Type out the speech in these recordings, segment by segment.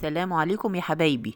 سلام عليكم يا حبايبي.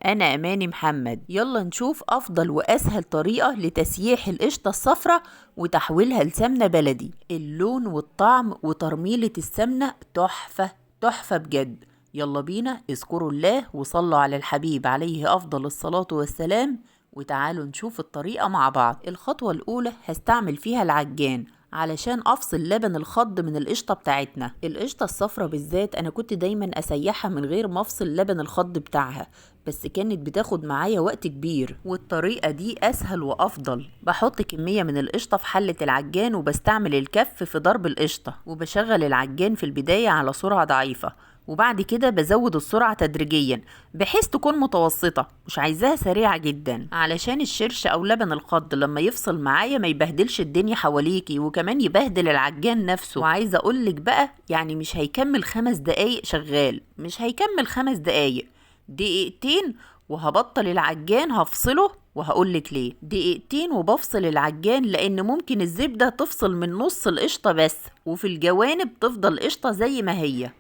أنا أماني محمد. يلا نشوف أفضل وأسهل طريقة لتسييح القشطة الصفرة وتحويلها لسمنة بلدي. اللون والطعم وترميلة السمنة تحفة تحفة بجد. يلا بينا، اذكروا الله وصلوا على الحبيب عليه أفضل الصلاة والسلام، وتعالوا نشوف الطريقة مع بعض. الخطوة الأولى هستعمل فيها العجان علشان افصل لبن الخض من القشطه بتاعتنا. القشطه الصفرة بالذات انا كنت دايما اسيحها من غير ما افصل لبن الخض بتاعها، بس كانت بتاخد معايا وقت كبير، والطريقه دي اسهل وافضل. بحط كميه من القشطه في حله العجان وبستعمل الكف في ضرب القشطه، وبشغل العجان في البدايه على سرعه ضعيفه، وبعد كده بزود السرعة تدريجيا بحيث تكون متوسطة، مش عايزاها سريعة جدا علشان الشرش او لبن الخض لما يفصل معايا ما يبهدلش الدنيا حواليكي وكمان يبهدل العجان نفسه. وعايزة اقولك بقى يعني مش هيكمل 5 دقايق شغال، مش هيكمل 5 دقايق، دقيقتين وهبطل العجان هفصله. وهقولك ليه دقيقتين وبفصل العجان، لان ممكن الزبدة تفصل من نص القشطة بس، وفي الجوانب تفضل قشطة زي ما هي،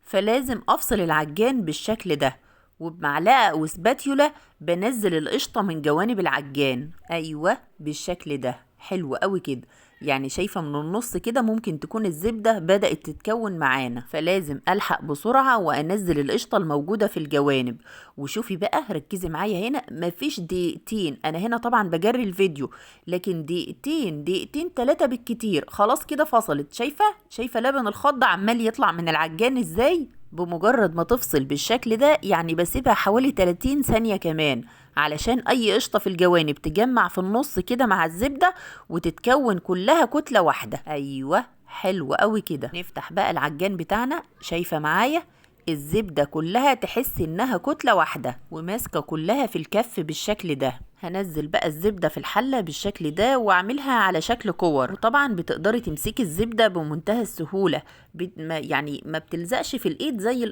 فلازم افصل العجان بالشكل ده. وبمعلقة او سباتيولا بنزل القشطة من جوانب العجان، ايوه بالشكل ده، حلو قوي كده. يعني شايفة من النص كده ممكن تكون الزبدة بدأت تتكون معانا، فلازم ألحق بسرعة وأنزل القشطة الموجودة في الجوانب. وشوفي بقى، ركزي معايا هنا، مفيش دقيقتين، أنا هنا طبعا بجري الفيديو، لكن دقيقتين 3 بالكتير، خلاص كده فصلت. شايفة لبن الخض عمال يطلع من العجان ازاي؟ بمجرد ما تفصل بالشكل ده يعني بسيبها حوالي 30 ثانية كمان علشان اي قشطة في الجوانب تجمع في النص كده مع الزبدة وتتكون كلها كتلة واحدة. ايوه حلو قوي كده. نفتح بقى العجان بتاعنا، شايفة معايا الزبدة كلها تحس انها كتلة واحدة وماسكة كلها في الكف بالشكل ده. هنزل بقى الزبدة في الحلة بالشكل ده واعملها على شكل كور، وطبعا بتقدري تمسكي الزبدة بمنتهى السهولة، يعني ما بتلزقش في الايد زي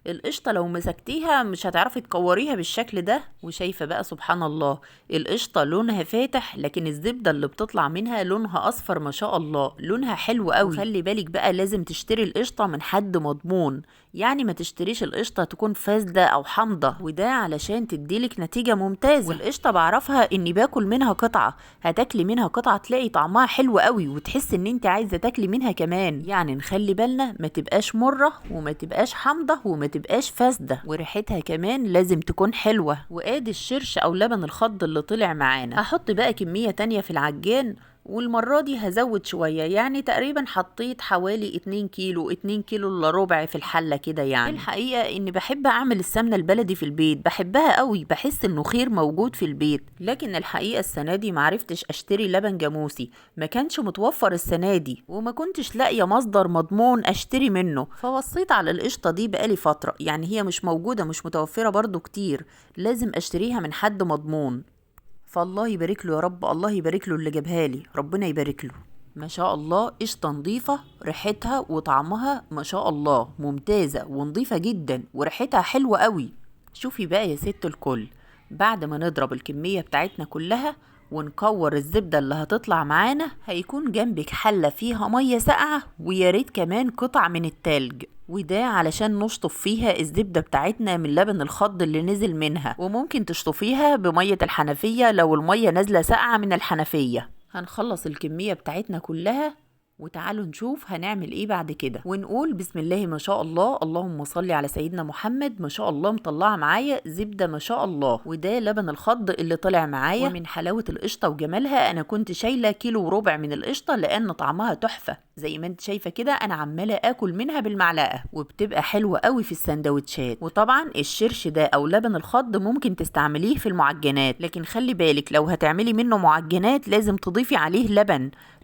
القشطة لو مسكتيها مش هتعرفي تكوريها بالشكل ده. وشايفة بقى سبحان الله، القشطة لونها فاتح لكن الزبدة اللي بتطلع منها لونها اصفر، ما شاء الله لونها حلو قوي. وخلي بالك بقى لازم تشتري القشطة من حد مضمون، يعني ما تشتريش القشطة تكون فاسدة او حامضة، وده علشان تديلك نتيجة ممتازة. والقشطة بعرفها اني باكل منها قطعة، هتاكلي منها قطعة تلاقي طعمها حلو قوي وتحس ان انت عايزة تاكلي منها كمان. يعني نخلي بالنا ما تبقاش مرة وما تبقاش حامضة وما تبقاش فاسدة، وريحتها كمان لازم تكون حلوة. وادي الشرش او لبن الخض اللي طلع معانا. هحط بقى كمية تانية في العجان، والمرة دي هزود شوية، يعني تقريبا حطيت حوالي 2 كيلو الا ربع في الحلة كده. يعني الحقيقة اني بحب اعمل السمنة البلدي في البيت، بحبها قوي، بحس انه خير موجود في البيت. لكن الحقيقة السنة دي معرفتش اشتري لبن جاموسي، ما كانش متوفر السنة دي، وما كنتش لاقية مصدر مضمون اشتري منه، فوصيت على القشطة دي بقالي فترة، يعني هي مش موجودة، مش متوفرة برضو كتير، لازم اشتريها من حد مضمون. فالله يبارك له يا رب، الله يبارك له اللي جابها لي، ربنا يبارك له. ما شاء الله قشطة نظيفة، ريحتها وطعمها ما شاء الله ممتازة ونظيفة جدا وريحتها حلوة قوي. شوفي بقى يا ست الكل، بعد ما نضرب الكمية بتاعتنا كلها ونكور الزبدة اللي هتطلع معانا، هيكون جنبك حلة فيها مية ساقعة، وياريت كمان قطع من التلج، وده علشان نشطف فيها الزبدة بتاعتنا من لبن الخض اللي نزل منها. وممكن تشطفيها بمية الحنفية لو المية نازلة ساقعة من الحنفية. هنخلص الكمية بتاعتنا كلها، وتعالوا نشوف هنعمل ايه بعد كده، ونقول بسم الله ما شاء الله، اللهم صل على سيدنا محمد. ما شاء الله مطلعه معايا زبده ما شاء الله، وده لبن الخض اللي طلع معايا. ومن حلاوه القشطه وجمالها انا كنت شايله 1.4 كيلو من القشطه، لان طعمها تحفه زي ما انت شايفه كده، انا عماله اكل منها بالمعلقه، وبتبقى حلوه قوي في السندوتشات. وطبعا الشرش ده او لبن الخض ممكن تستعمليه في المعجنات، لكن خلي بالك لو هتعملي منه معجنات لازم تضيفي عليه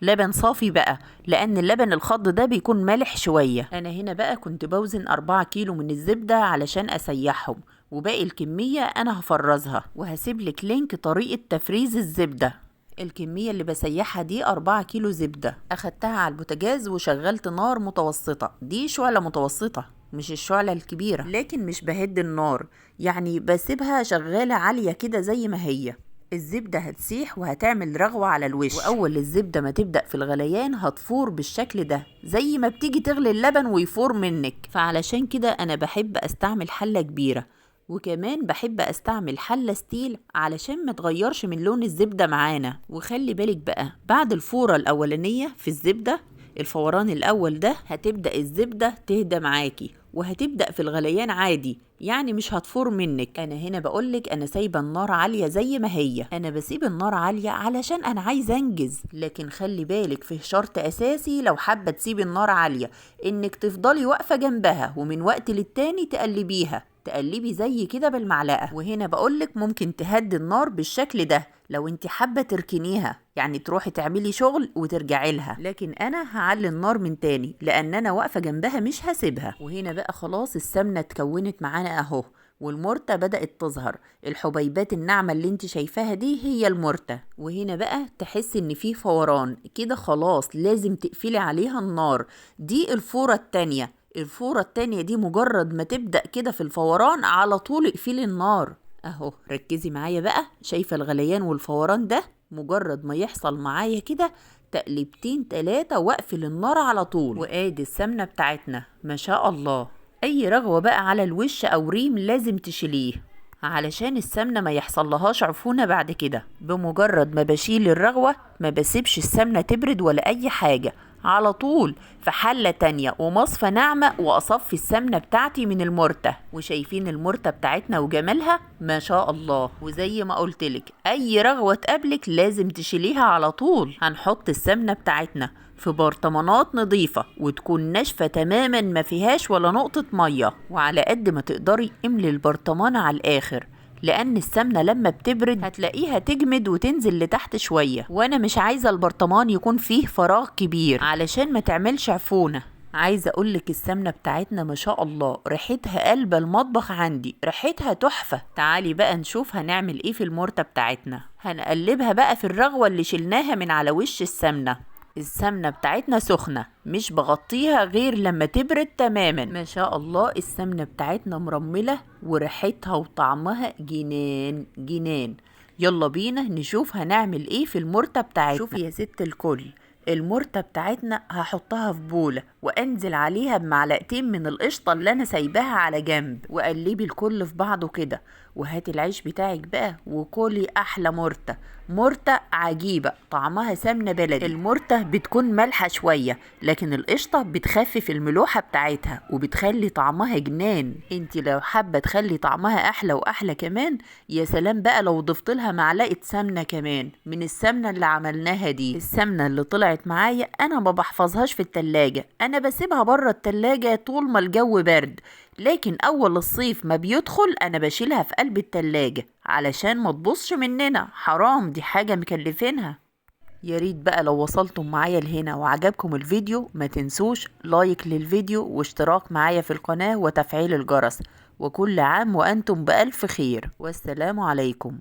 لبن صافي بقى، لان اللبن الخض ده بيكون مالح شوية. انا هنا بقى كنت بوزن 4 كيلو من الزبدة علشان اسيحهم، وباقي الكمية انا هفرزها، وهسيب لك لينك طريقة تفريز الزبدة. الكمية اللي بسيحها دي 4 كيلو زبدة، اخدتها على البوتاجاز وشغلت نار متوسطة، دي شعلة متوسطة مش الشعلة الكبيرة، لكن مش بهد النار، يعني بسيبها شغالة عالية كده زي ما هي. الزبدة هتسيح وهتعمل رغوة على الوش، وأول الزبدة ما تبدأ في الغليان هتفور بالشكل ده زي ما بتيجي تغلي اللبن ويفور منك. فعلشان كده أنا بحب أستعمل حلة كبيرة، وكمان بحب أستعمل حلة ستيل علشان ما تغيرش من لون الزبدة معانا. وخلي بالك بقى بعد الفورة الأولانية في الزبدة، الفوران الأول ده، هتبدأ الزبدة تهدى معاكي وهتبدأ في الغليان عادي، يعني مش هتفور منك. انا هنا بقولك انا سايبه النار عاليه زي ما هي، انا بسيب النار عاليه علشان انا عايزه انجز. لكن خلي بالك في شرط اساسي لو حابه تسيبي النار عاليه، انك تفضلي واقفه جنبها ومن وقت للتاني تقلبيها، تقلبي زي كده بالمعلقه. وهنا بقولك ممكن تهدي النار بالشكل ده لو انت حابه تركنيها، يعني تروحي تعملي شغل وترجعي لها، لكن انا هعلي النار من تاني لان انا واقفه جنبها مش هسيبها. وهنا بقى خلاص السمنه اتكونت معانا اهو، والمرتة بدأت تظهر، الحبيبات الناعمة اللي انت شايفاها دي هي المرتة. وهنا بقى تحس ان فيه فوران كده، خلاص لازم تقفلي عليها النار. دي الفورة التانية، الفورة التانية دي مجرد ما تبدأ كده في الفوران على طول اقفلي النار اهو. ركزي معايا بقى، شايفة الغليان والفوران ده؟ مجرد ما يحصل معايا كده تقلبتين 3 واقفل النار على طول. وادي السمنة بتاعتنا ما شاء الله. اي رغوة بقى على الوش او ريم لازم تشيليه علشان السمنة ما يحصل لهاش عفونة بعد كده. بمجرد ما بشيل الرغوة ما بسيبش السمنة تبرد ولا اي حاجة، على طول في حلة تانية ومصفى ناعمة واصفي السمنة بتاعتي من المرتة. وشايفين المرتة بتاعتنا وجمالها ما شاء الله. وزي ما قلتلك اي رغوة تقابلك لازم تشيليها على طول. هنحط السمنة بتاعتنا في برطمانات نظيفة وتكون ناشفة تماما ما فيهاش ولا نقطة مية، وعلى قد ما تقدري املي البرطمان على الاخر، لان السمنة لما بتبرد هتلاقيها تجمد وتنزل لتحت شوية، وانا مش عايزة البرطمان يكون فيه فراغ كبير علشان ما تعملش عفونة. عايزة اقولك السمنة بتاعتنا ما شاء الله ريحتها قلب المطبخ عندي، ريحتها تحفة. تعالي بقى نشوف هنعمل ايه في المرتة بتاعتنا. هنقلبها بقى في الرغوة اللي شلناها من على وش السمنة. السمنة بتاعتنا سخنة، مش بغطيها غير لما تبرد تماما. ما شاء الله السمنة بتاعتنا مرملة وريحتها وطعمها جنان جنان. يلا بينا نشوف هنعمل ايه في المرتة بتاعتنا. شوفي يا ست الكل، المرتة بتاعتنا هحطها في بولة وانزل عليها بمعلقتين من القشطة اللي انا سايباها على جنب، وقلبي الكل في بعضه كده، وهاتي العيش بتاعك بقى وكلي احلى مرتة. مرتة عجيبة طعمها سمنة بلدي. المرتة بتكون مالحة شوية، لكن القشطة بتخفف الملوحة بتاعتها وبتخلي طعمها جنان. انتي لو حابة تخلي طعمها احلى واحلى كمان، يا سلام بقى لو ضفت لها معلقة سمنة كمان من السمنة اللي عملناها دي. السمنة اللي طلعت معايا انا ما بحفظهاش في التلاجة، انا بسيبها بره التلاجة طول ما الجو برد، لكن اول الصيف ما بيدخل انا بشيلها في قلب التلاجة علشان ما تبصش مننا، حرام دي حاجة مكلفينها. يا ريت بقى لو وصلتم معايا لهنا وعجبكم الفيديو ما تنسوش لايك للفيديو واشتراك معايا في القناة وتفعيل الجرس. وكل عام وانتم بألف خير، والسلام عليكم.